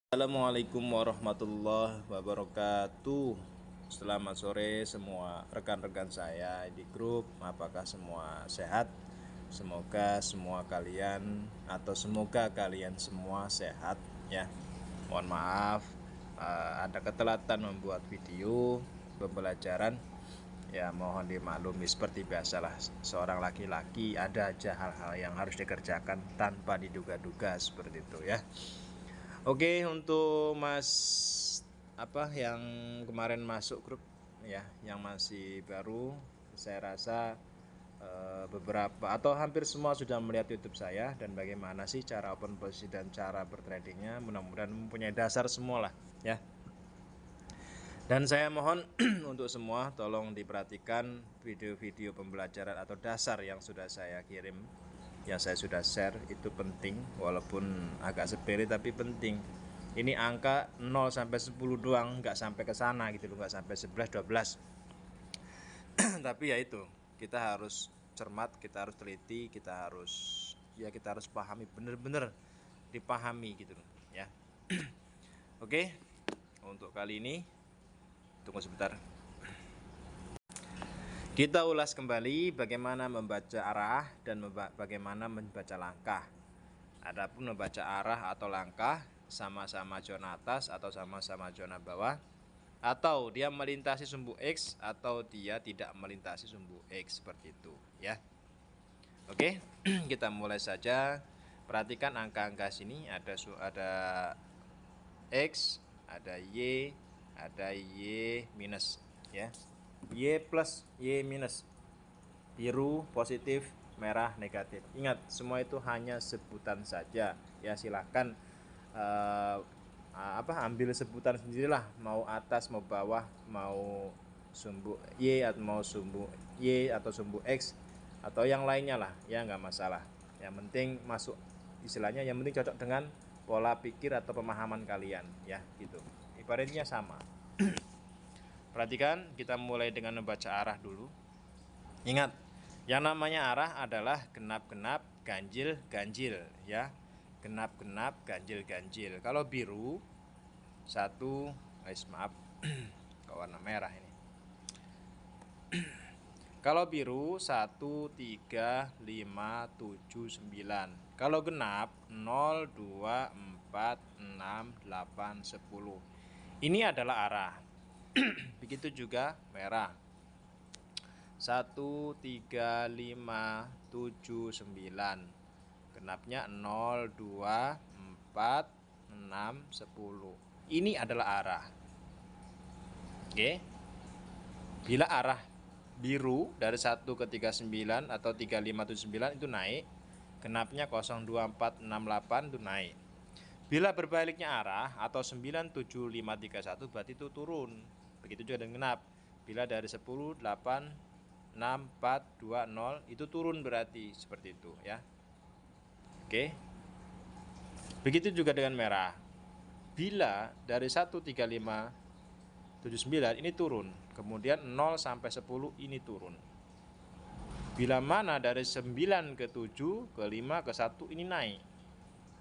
Assalamualaikum warahmatullahi wabarakatuh. Selamat sore semua rekan-rekan saya di grup. Apakah semua sehat? Semoga kalian semua sehat ya. Mohon maaf ada ketelatan membuat video pembelajaran. Ya mohon dimaklumi, seperti biasalah seorang laki-laki ada aja hal-hal yang harus dikerjakan tanpa diduga-duga seperti itu ya. Oke, untuk Mas yang kemarin masuk grup ya, yang masih baru, saya rasa beberapa atau hampir semua sudah melihat YouTube saya dan bagaimana sih cara open posisi dan cara bertradingnya. Mudah-mudahan mempunyai dasar semua lah ya. Dan saya mohon untuk semua tolong diperhatikan video-video pembelajaran atau dasar yang sudah saya kirim, yang saya sudah share. Itu penting, walaupun agak sepele tapi penting. Ini angka 0 sampai 10 doang, nggak sampai ke sana gitu loh, nggak sampai 11 12. Tapi ya itu, kita harus cermat, kita harus teliti, kita harus pahami, bener-bener dipahami gitu loh ya. Oke, untuk kali ini tunggu sebentar. Kita ulas kembali bagaimana membaca arah dan bagaimana membaca langkah. Adapun membaca arah atau langkah, sama-sama zona atas atau sama-sama zona bawah, atau dia melintasi sumbu X atau dia tidak melintasi sumbu X, seperti itu ya. Oke, kita mulai saja. Perhatikan angka-angka sini, ada X, ada Y, ada Y minus ya. Y plus, Y minus, biru positif, merah negatif. Ingat, semua itu hanya sebutan saja ya. Silahkan ambil sebutan sendirilah, mau atas mau bawah, mau sumbu Y atau mau sumbu Y atau sumbu X atau yang lainnya lah ya, nggak masalah. Yang penting masuk, istilahnya yang penting cocok dengan pola pikir atau pemahaman kalian ya, gitu. Ibaratnya sama. Perhatikan, kita mulai dengan membaca arah dulu. Ingat, yang namanya arah adalah genap-genap, ganjil-ganjil ya. Genap-genap, ganjil-ganjil. Kalau biru maaf ke warna merah ini. Kalau biru 1, 3, 5, 7, 9. Kalau genap 0, 2, 4, 6, 8, 10. Ini adalah arah. Begitu juga merah. 1, 3, 5, 7, 9. Genapnya 0, 2, 4, 6, 10. Ini adalah arah. Oke. Bila arah biru dari 1 ke 39 atau 3, 5, 7, 9 itu naik, genapnya 0, 2, 4, 6, 8 itu naik. Bila berbaliknya arah atau 9, 7, 5, 3, 1 berarti itu turun. Begitu juga dengan genap. Bila dari 10, 8, 6, 4, 2, 0 itu turun, berarti seperti itu ya. Oke. Begitu juga dengan merah. Bila dari 1, 3, 5, 7, 9 ini turun, kemudian 0 sampai 10 ini turun. Bila mana dari 9 ke 7, ke 5, ke 1 ini naik.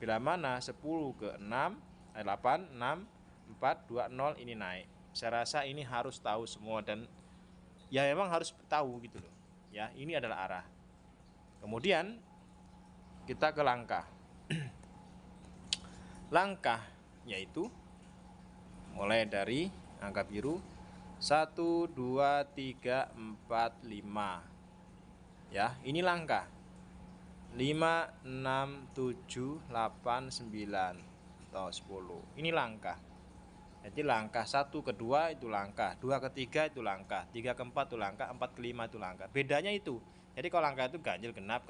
Bila mana 10 ke 6, 8, 6, 4, 2, 0 ini naik. Saya rasa ini harus tahu semua, dan ya memang harus tahu gitu loh ya. Ini adalah arah. Kemudian kita ke langkah. Langkah yaitu mulai dari angka biru 1, 2, 3, 4, 5 ya. Ini langkah 5, 6, 7, 8, 9 atau 10. Ini langkah. Jadi langkah 1 ke 2 itu langkah, 2 ke 3 itu langkah, 3 ke 4 itu langkah, 4 ke 5 itu langkah. Bedanya itu. Jadi kalau langkah itu ganjil genap,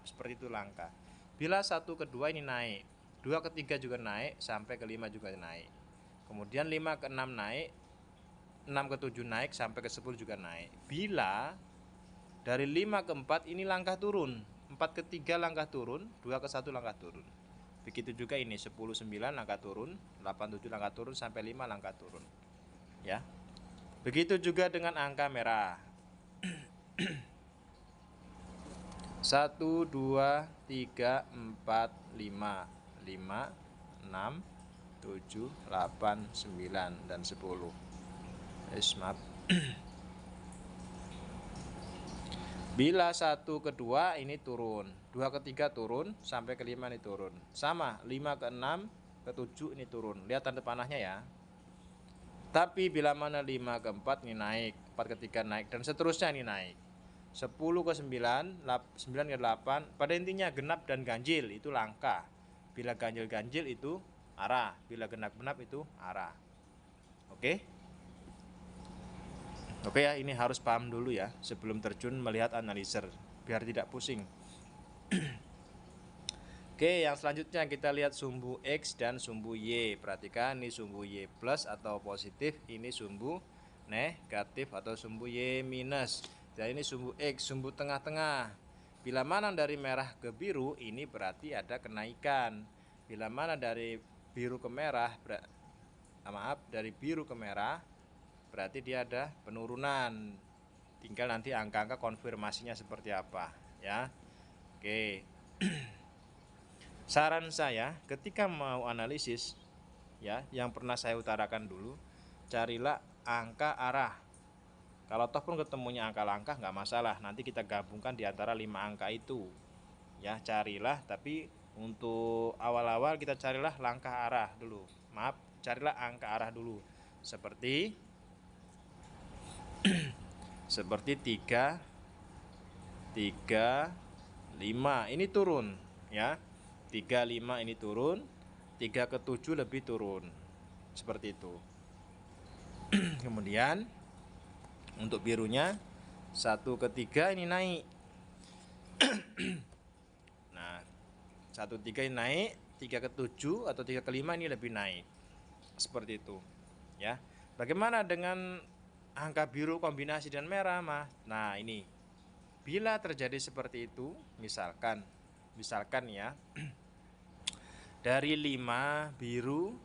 seperti itu langkah. Bila 1 ke 2 ini naik, 2 ke 3 juga naik, sampai ke 5 juga naik. Kemudian 5 ke 6 naik, 6 ke 7 naik, sampai ke 10 juga naik. Bila dari 5 ke 4 ini langkah turun, 4 ke 3 langkah turun, 2 ke 1 langkah turun. Begitu juga ini 10, 9 langkah turun, 8, 7 langkah turun, sampai 5 langkah turun ya. Begitu juga dengan angka merah. 1, 2, 3, 4, 5, 5, 6, 7, 8, 9, dan 10. Maaf. Bila 1 ke 2 ini turun, 2 ke 3 turun, sampai ke 5 ini turun. Sama, 5 ke 6 ke 7 ini turun. Lihat tanda panahnya ya. Tapi bila mana 5 ke 4 ini naik, 4 ke 3 naik, dan seterusnya ini naik. 10 ke 9, 9 ke 8, pada intinya genap dan ganjil itu langkah. Bila ganjil-ganjil itu arah, bila genap-genap itu arah. Oke? Oke ya, ini harus paham dulu ya sebelum terjun melihat analiser biar tidak pusing. Oke, yang selanjutnya kita lihat sumbu X dan sumbu Y. Perhatikan ini sumbu Y plus atau positif, ini sumbu negatif atau sumbu Y minus. Dan ini sumbu X, sumbu tengah-tengah. Bila mana dari merah ke biru, ini berarti ada kenaikan. Bila mana dari biru ke merah, dari biru ke merah, berarti dia ada penurunan. Tinggal nanti angka-angka konfirmasinya seperti apa ya. Oke. Saran saya ketika mau analisis ya, yang pernah saya utarakan dulu, carilah angka arah. Kalau toh pun ketemunya angka langkah nggak masalah, nanti kita gabungkan di antara 5 angka itu ya, carilah. Tapi untuk awal-awal kita carilah langkah arah dulu. Maaf, carilah angka arah dulu. Seperti 3, 5 ini turun ya. 3, 5 ini turun, 3 ke 7 lebih turun. Seperti itu. Kemudian untuk birunya 1 ke 3 ini naik. Nah, 1, 3 ini naik, 3 ke 7 atau 3 ke 5 ini lebih naik. Seperti itu ya. Bagaimana dengan angka biru kombinasi dan merah, Mas? Nah, ini. Bila terjadi seperti itu, misalkan ya, dari 5 biru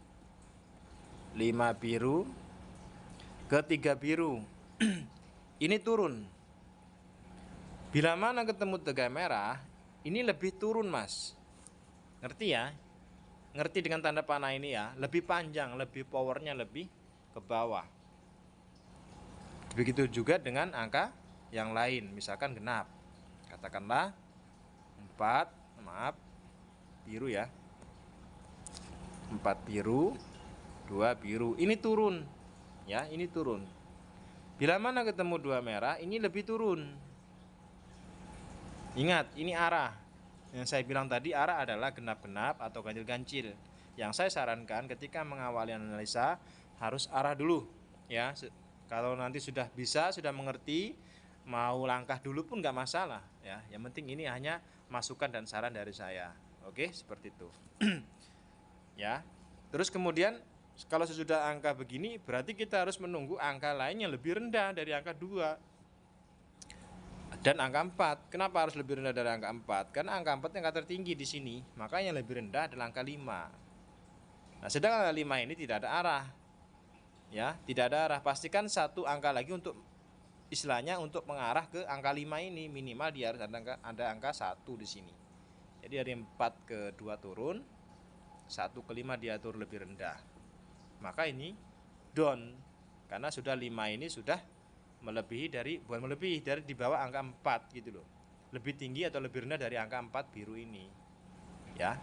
ke 3 biru. Ini turun. Bila mana ketemu 3 merah, ini lebih turun, Mas. Ngerti ya? Ngerti dengan tanda panah ini ya, lebih panjang, lebih powernya lebih ke bawah. Begitu juga dengan angka yang lain, misalkan genap. Katakanlah 4, biru ya. 4 biru, 2 biru. Ini turun. Ya, ini turun. Bila mana ketemu 2 merah, ini lebih turun. Ingat, ini arah. Yang saya bilang tadi arah adalah genap-genap atau ganjil-ganjil. Yang saya sarankan ketika mengawali analisa harus arah dulu ya. Kalau nanti sudah bisa, sudah mengerti, mau langkah dulu pun nggak masalah ya. Yang penting ini hanya masukan dan saran dari saya. Oke, seperti itu. Ya. Terus kemudian kalau sesudah angka begini, berarti kita harus menunggu angka lain yang lebih rendah dari angka 2 dan angka 4. Kenapa harus lebih rendah dari angka 4? Karena angka 4 yang angka tertinggi di sini, makanya yang lebih rendah adalah angka 5. Nah, sedangkan angka 5 ini tidak ada arah. Ya, tidak ada arah. Pastikan satu angka lagi untuk istilahnya untuk mengarah ke angka 5 ini, minimal dia harus ada angka 1 di sini. Jadi dari 4 ke 2 turun, 1 ke 5 dia turun lebih rendah. Maka ini down karena sudah 5 ini sudah melebihi dari, bukan melebihi, dari di bawah angka 4 gitu loh. Lebih tinggi atau lebih rendah dari angka 4 biru ini. Ya.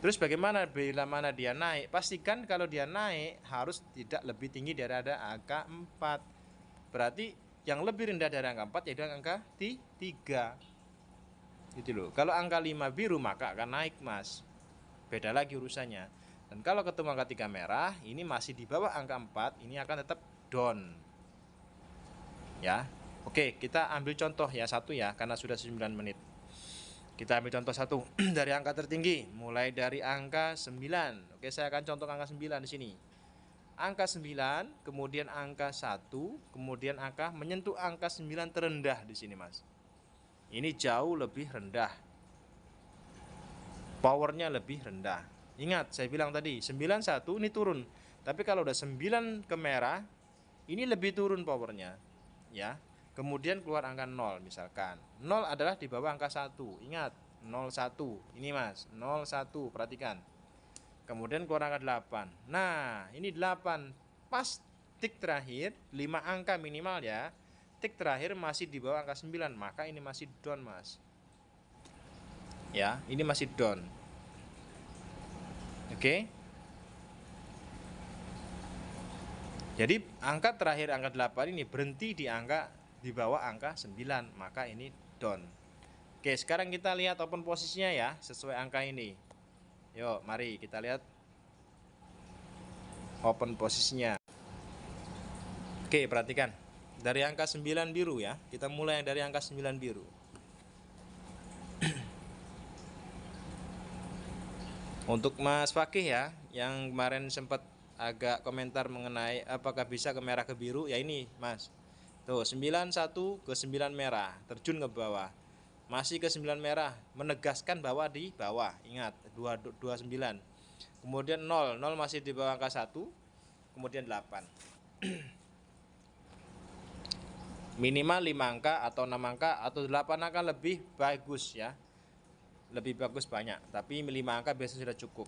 Terus bagaimana bila mana dia naik? Pastikan kalau dia naik harus tidak lebih tinggi dari ada angka 4. Berarti yang lebih rendah dari angka 4 yaitu angka 3. Gitu loh. Kalau angka 5 biru maka akan naik, Mas. Beda lagi urusannya. Dan kalau ketemu angka 3 merah, ini masih di bawah angka 4, ini akan tetap down. Ya. Oke, kita ambil contoh ya satu ya, karena sudah 9 menit. Kita ambil contoh satu dari angka tertinggi, mulai dari angka 9. Oke, saya akan contoh angka 9 di sini. Angka 9, kemudian angka 1, kemudian angka menyentuh angka 9 terendah di sini, Mas. Ini jauh lebih rendah. Powernya lebih rendah. Ingat, saya bilang tadi 91 ini turun. Tapi kalau udah 9 ke merah, ini lebih turun powernya. Ya. Kemudian keluar angka 0 misalkan. 0 adalah di bawah angka 1. Ingat, 01. Ini Mas, 01, perhatikan. kemudian keluar angka 8. Nah, ini 8. Pas tik terakhir 5 angka minimal ya. Tik terakhir masih di bawah angka 9, maka ini masih down, Mas. Ya, ini masih down. Oke. Jadi angka terakhir angka 8 ini berhenti di angka di bawah angka 9, maka ini down. Oke, sekarang kita lihat open posisinya ya, sesuai angka ini. Yuk, mari kita lihat open posisinya. Oke, perhatikan. Dari angka 9 biru ya. Kita mulai dari angka 9 biru. Untuk Mas Fakih ya, yang kemarin sempat agak komentar mengenai apakah bisa ke merah ke biru, ya ini Mas. Tuh, 91 ke 9 merah, terjun ke bawah. Masih ke 9 merah, menegaskan bahwa di bawah. Ingat, 29. Kemudian 0 masih di bawah angka 1, kemudian 8. Minimal 5 angka atau 6 angka atau 8 angka lebih bagus ya. Lebih bagus banyak, tapi 5 angka biasanya sudah cukup.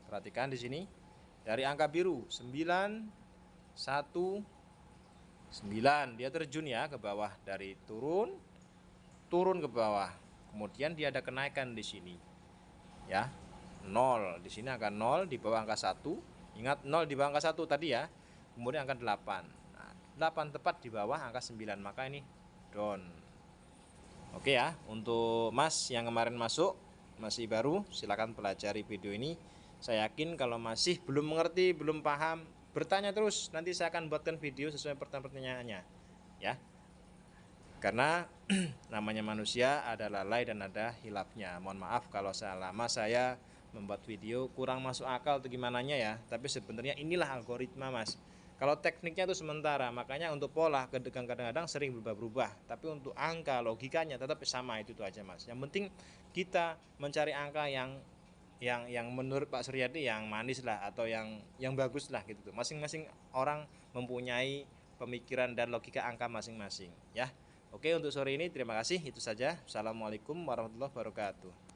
Perhatikan di sini. Dari angka biru 9 1 9, dia terjun ya ke bawah, dari turun ke bawah. Kemudian dia ada kenaikan di sini. Ya. 0, di sini angka 0 di bawah angka 1. Ingat 0 di bawah angka 1 tadi ya. Kemudian angka 8. Nah, 8 tepat di bawah angka 9, maka ini down. Oke ya, untuk Mas yang kemarin masuk masih baru, silakan pelajari video ini. Saya yakin kalau masih belum mengerti, belum paham, bertanya terus. Nanti saya akan buatkan video sesuai pertanyaannya ya. Karena namanya manusia ada lalai dan ada hilapnya. Mohon maaf kalau selama saya membuat video kurang masuk akal atau gimana ya. Tapi sebenarnya inilah algoritma, Mas. Kalau tekniknya itu sementara, makanya untuk pola kadang-kadang sering berubah-berubah. Tapi untuk angka logikanya tetap sama, itu aja, Mas. Yang penting kita mencari angka yang menurut Pak Suryadi yang manis lah, atau yang bagus lah gitu tuh. Masing-masing orang mempunyai pemikiran dan logika angka masing-masing ya. Oke, untuk sore ini terima kasih, itu saja. Assalamualaikum warahmatullahi wabarakatuh.